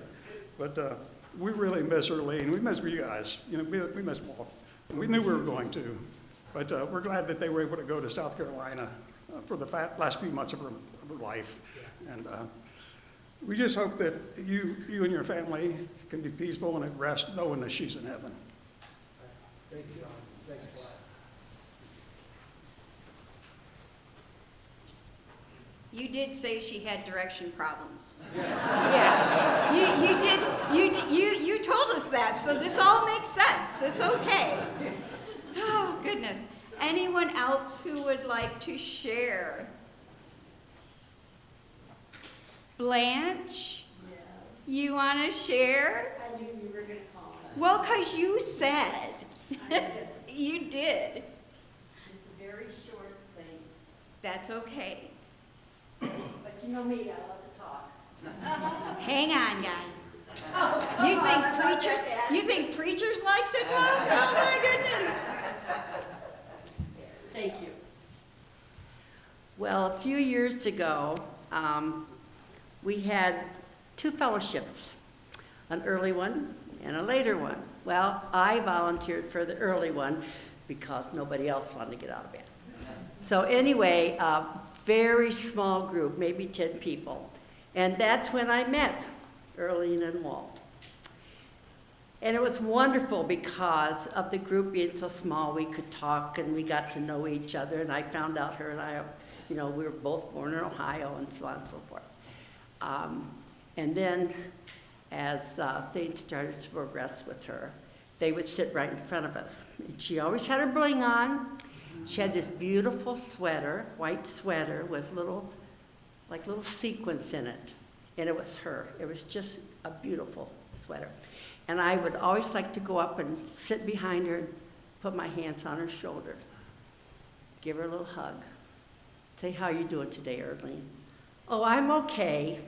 But we really miss Earlene. We miss you guys. We miss Walt. We knew we were going to. But we're glad that they were able to go to South Carolina for the last few months of her life. And we just hope that you and your family can be peaceful and at rest knowing that she's in heaven. Thank you, John. Thank you, Walt. You did say she had direction problems. Yeah, you told us that, so this all makes sense. It's okay. Oh, goodness. Anyone else who would like to share? Blanche? Yes. You want to share? I knew you were going to call me. Well, because you said. I did. You did. Just a very short thing. That's okay. But you know me, I love to talk. Hang on, guys. Oh, You think preachers like to talk? Oh my goodness. Thank you. Well, a few years ago, we had 2 fellowships, an early one and a later one. Well, I volunteered for the early one because nobody else wanted to get out of bed. So anyway, a very small group, maybe 10 people. And that's when I met Earlene and Walt. And it was wonderful because of the group being so small, we could talk and we got to know each other. And I found out her and I, we were both born in Ohio and so on and so forth. And then as things started to progress with her, they would sit right in front of us. And she always had her bling on. She had this beautiful sweater, white sweater with little sequins in it. And it was her. It was just a beautiful sweater. And I would always like to go up and sit behind her and put my hands on her shoulder, give her a little hug, say, how you doing today, Earlene? Oh, I'm okay.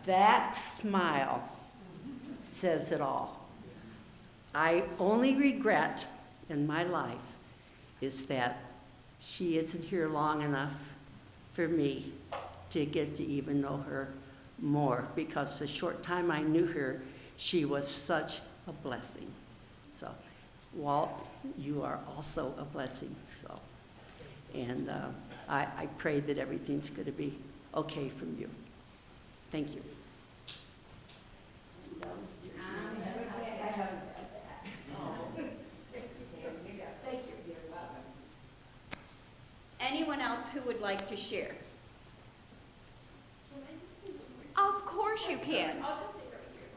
That smile says it all. I only regret in my life is that she isn't here long enough for me to get to even know her more, because the short time I knew her, she was such a blessing. So, Walt, you are also a blessing. So, and I pray that everything's going to be okay from you. Thank you. Anyone else who would like to share? Of course you can. I'll just stay right here.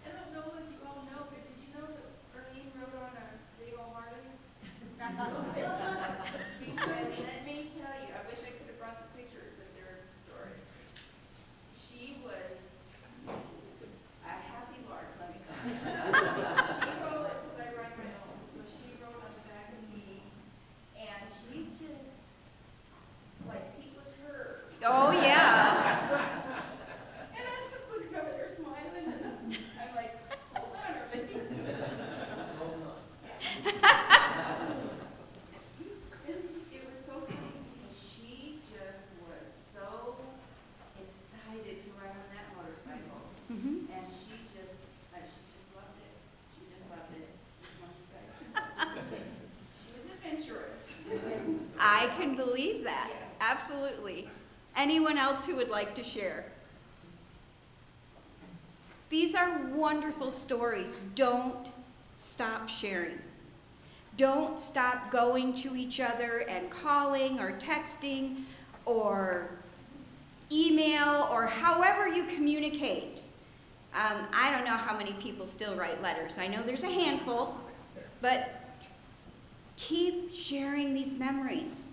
I don't know if you all know, but did you know that Earlene rode on a big old Harley? Because let me tell you, I wish I could have brought the pictures of their story. She was a happy lark, let me tell you. She rode, because I ride my own, so she rode on the back of me, and she just, like, Pete was hers. Oh, yeah. And I'm just looking over there smiling, and I'm like, hold on, Earlene. And it was so funny because she just was so excited to ride on that motorcycle. Mhm. And she just loved it. She just loved it. Just wanted you guys to know. She was adventurous. I can believe that. Yes. Absolutely. Anyone else who would like to share? These are wonderful stories. Don't stop sharing. Don't stop going to each other and calling or texting or email or however you communicate. I don't know how many people still write letters. I know there's a handful, but keep sharing these memories.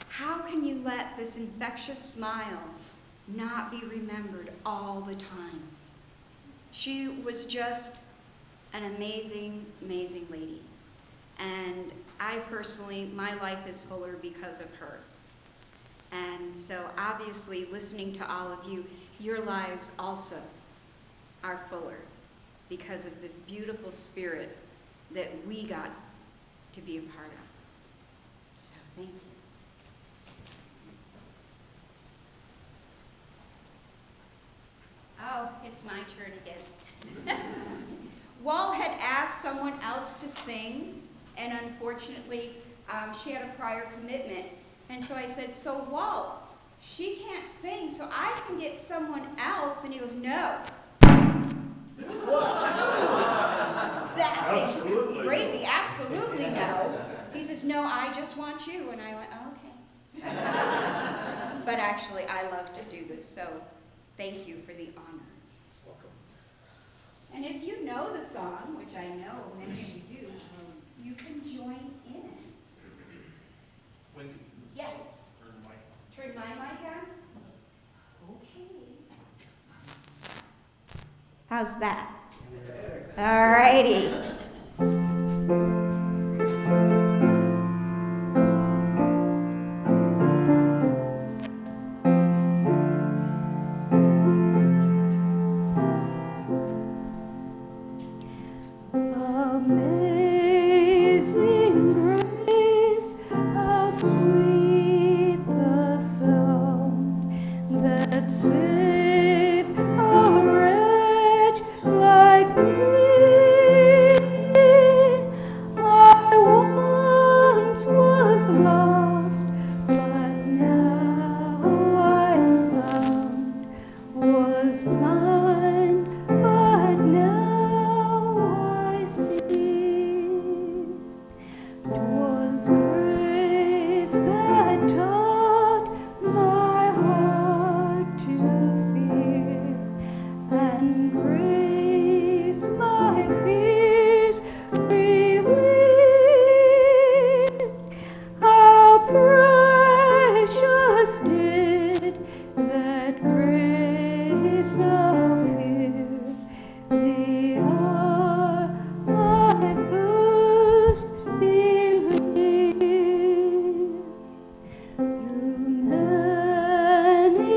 How can you let this infectious smile not be remembered all the time? She was just an amazing, amazing lady. And I personally, my life is fuller because of her. And so obviously, listening to all of you, your lives also are fuller because of this beautiful spirit that we got to be a part of. So thank you. Oh, it's my turn again. Wall had asked someone else to sing, and unfortunately, she had a prior commitment. And so I said, so Walt, she can't sing, so I can get someone else. And he goes, no. That thing's crazy. Absolutely no. He says, no, I just want you. And I went, okay. But actually, I love to do this, so thank you for the honor. Welcome. And if you know the song, which I know many of you do, you can join in. Wendy? Yes. Turn the mic on. Turn my mic on? Okay. How's that? All righty. Amazing grace, how sweet the sound that saved a wretch like me. I once was lost, but now I am found. Was blind, but now I see. 'Twas grace that taught my heart to fear, and grace my fears relieved. How precious did that grace appear the hour I first believed. Through many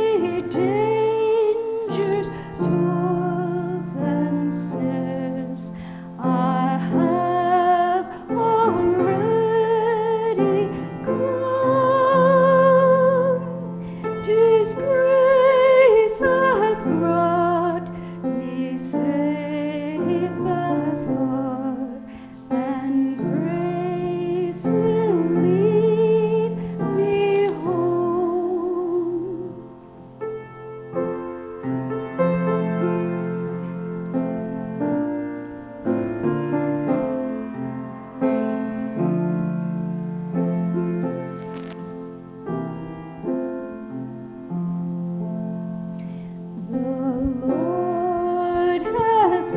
dangers, toils, and snares, I have already come. 'Tis grace hath brought me safe thus far, and grace will lead me home.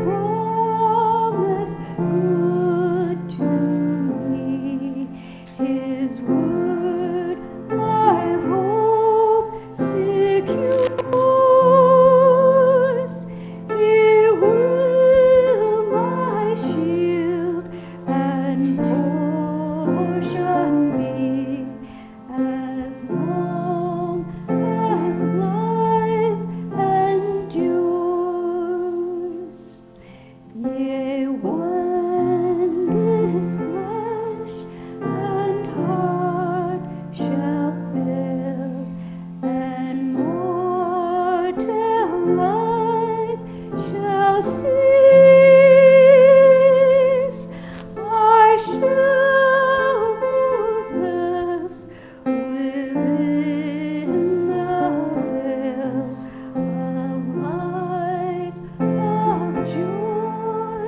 promised good to me. His word my hope secures. He will my shield and portion be, as long as life endures. Yea, when this flesh and heart shall fail, and mortal life shall cease, I shall possess within the veil a life of joy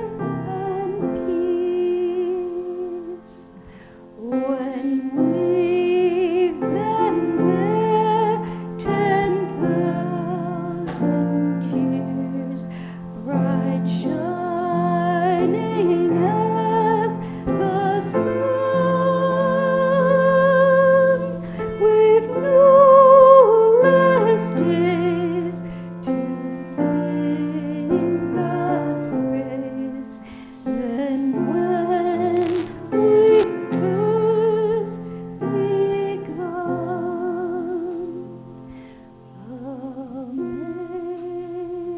and peace. When we've been there 10,000 years, bright shining as the sun, we've no less days to sing God's praise than when we first begun.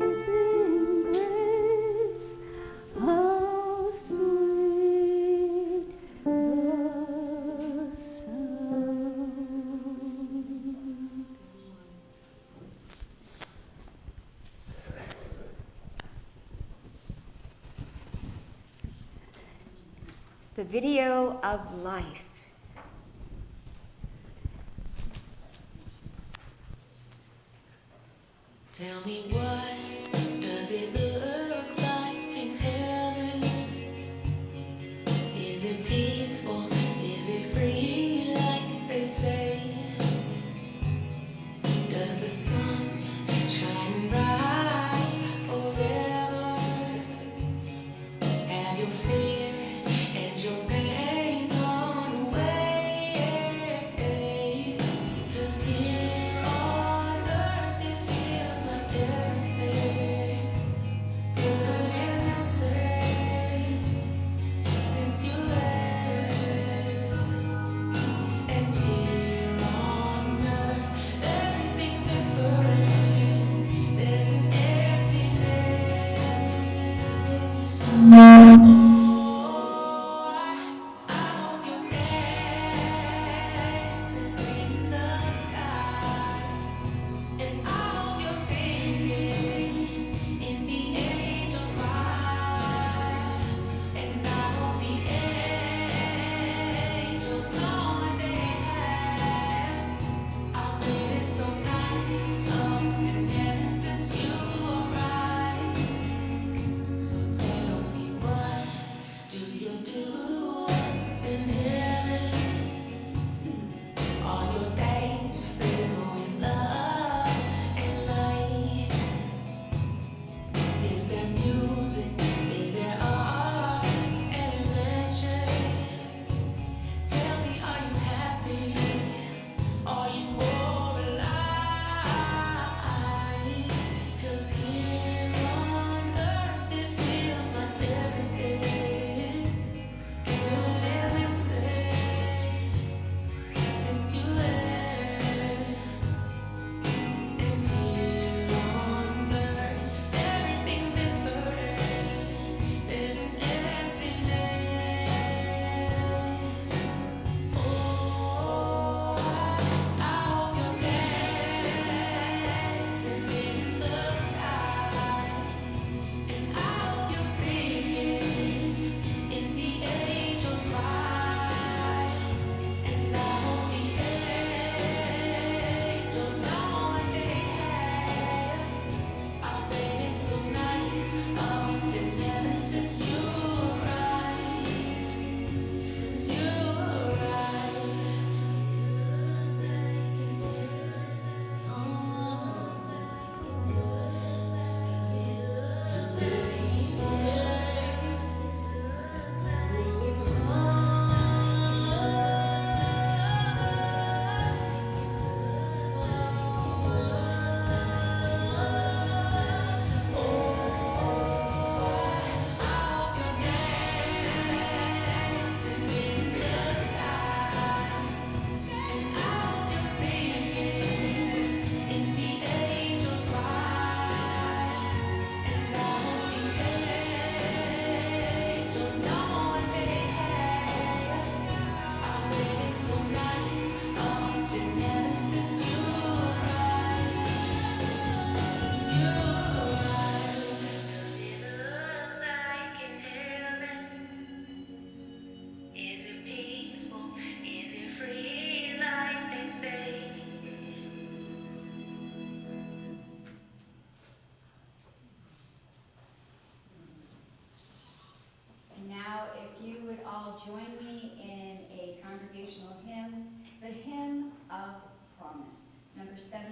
Amazing grace, how sweet the sound. The video of life. Tell me, what does it look like in heaven? Is it peaceful? Is it free like they say? Does the sun shine bright forever? Have your fears and your pain gone away? 'Cause here on earth it feels like everything good is the same since you left. And here on earth everything's different.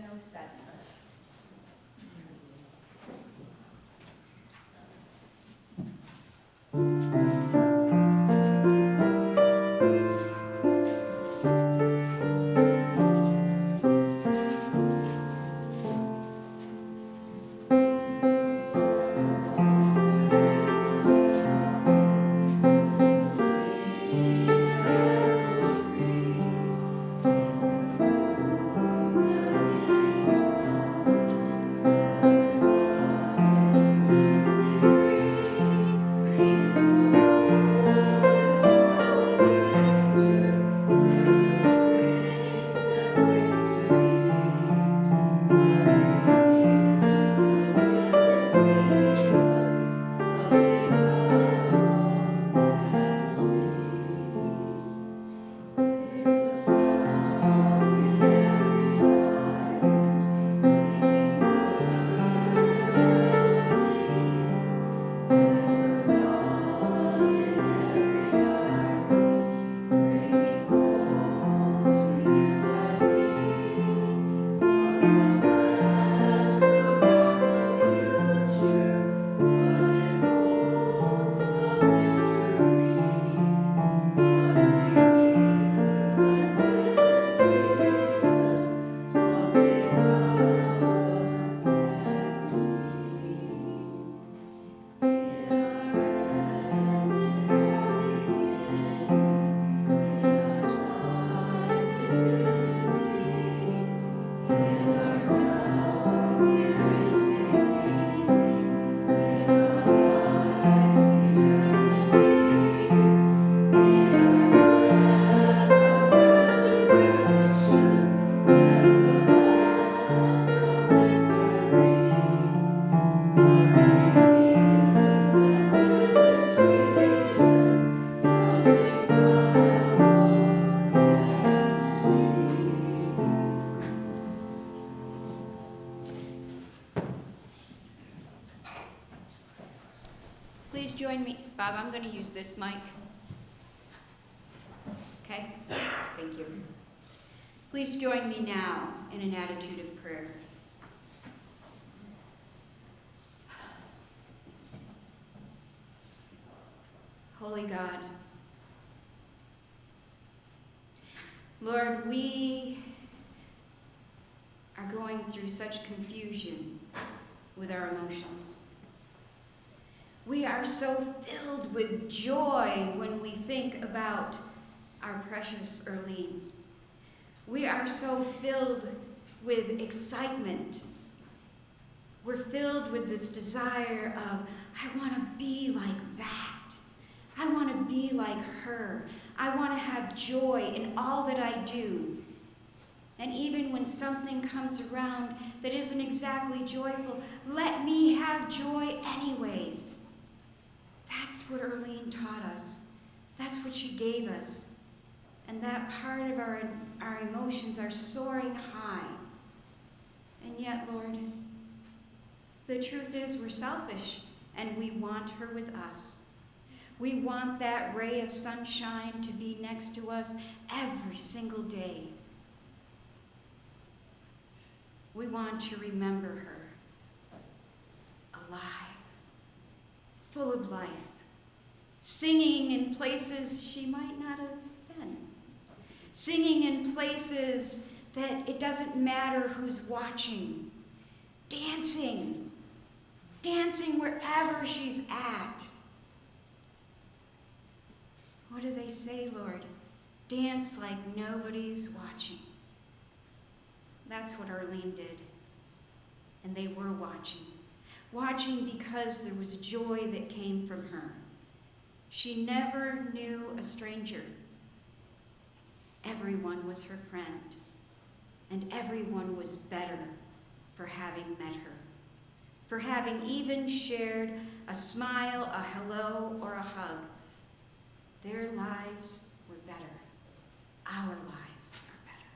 707. Please join me. Bob, I'm going to use this mic. Okay? Thank you. Please join me now in an attitude of prayer. Holy God, Lord, we are going through such confusion with our emotions. We are so filled with joy when we think about our precious Earlene. We are so filled with excitement. We're filled with this desire of, I want to be like that. I want to be like her. I want to have joy in all that I do. And even when something comes around that isn't exactly joyful, let me have joy anyways. That's what Earlene taught us. That's what she gave us. And that part of our emotions are soaring high. And yet, Lord, the truth is we're selfish and we want her with us. We want that ray of sunshine to be next to us every single day. We want to remember her alive, full of life, singing in places she might not have been, singing in places that it doesn't matter who's watching, dancing wherever she's at. What do they say, Lord? Dance like nobody's watching. That's what Earlene did. And they were watching because there was joy that came from her. She never knew a stranger. Everyone was her friend, and everyone was better for having met her, for having even shared a smile, a hello, or a hug. Their lives were better. Our lives are better.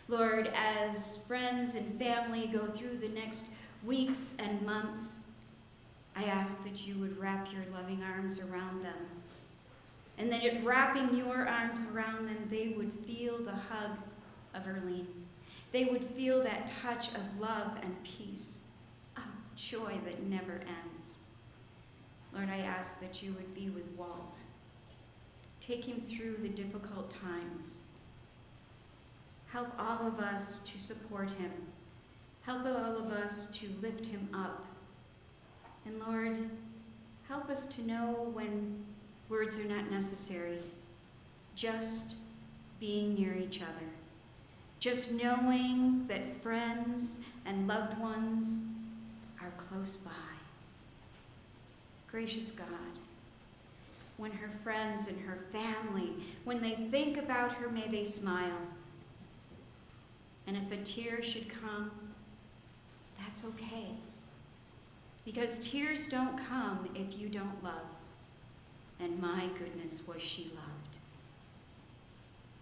Lord, as friends and family go through the next weeks and months, I ask that you would wrap your loving arms around them, and that wrapping your arms around them, they would feel the hug of Earlene. they would feel that touch of love and peace, of joy that never ends. Lord, I ask that you would be with Walt. Take him through the difficult times. Help all of us to support him. Help all of us to lift him up. And Lord, help us to know when words are not necessary, just being near each other, just knowing that friends and loved ones are close by. Gracious God, when her friends and her family, when they think about her, may they smile. And if a tear should come, that's okay. Because tears don't come if you don't love. And my goodness, was she loved.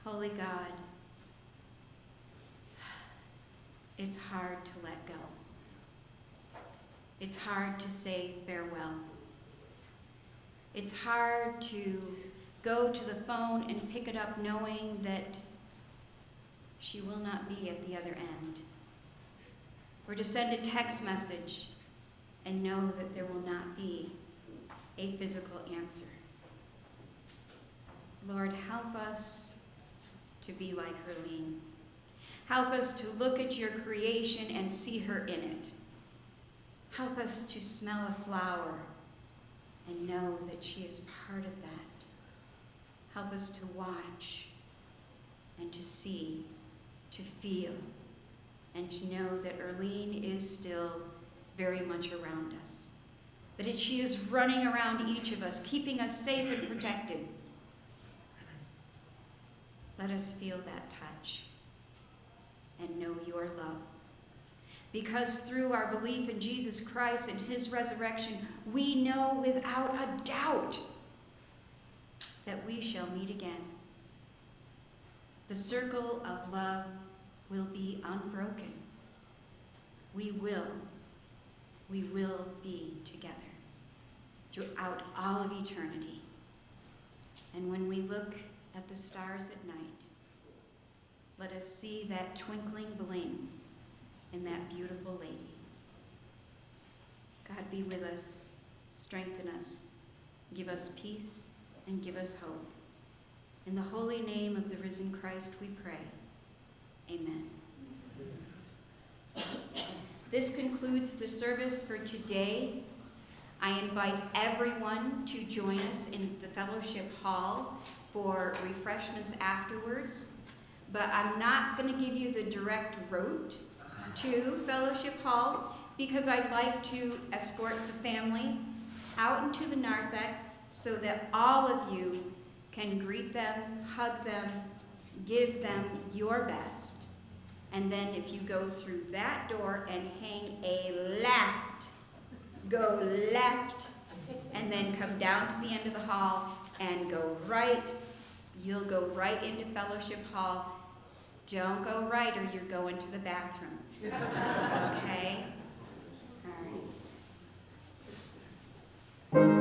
Holy God, it's hard to let go. It's hard to say farewell. It's hard to go to the phone and pick it up knowing that she will not be at the other end. Or to send a text message and know that there will not be a physical answer. Lord, help us to be like Earlene. Help us to look at your creation and see her in it. Help us to smell a flower and know that she is part of that. Help us to watch and to see, to feel, and to know that Earlene is still very much around us. That she is running around each of us, keeping us safe and protected. Let us feel that touch and know your love. Because through our belief in Jesus Christ and his resurrection, we know without a doubt that we shall meet again. The circle of love will be unbroken. We will be together throughout all of eternity. And when we look at the stars at night, let us see that twinkling bling in that beautiful lady. God, be with us, strengthen us, give us peace, and give us hope. In the holy name of the risen Christ we pray. Amen. This concludes the service for today. I invite everyone to join us in the fellowship hall for refreshments afterwards, but I'm not going to give you the direct route to fellowship hall because I'd like to escort the family out into the narthex so that all of you can greet them, hug them, give them your best. And then if you go through that door and hang a left, go left, and then come down to the end of the hall and go right, you'll go right into fellowship hall. Don't go right or you're going to the bathroom. Okay? All right.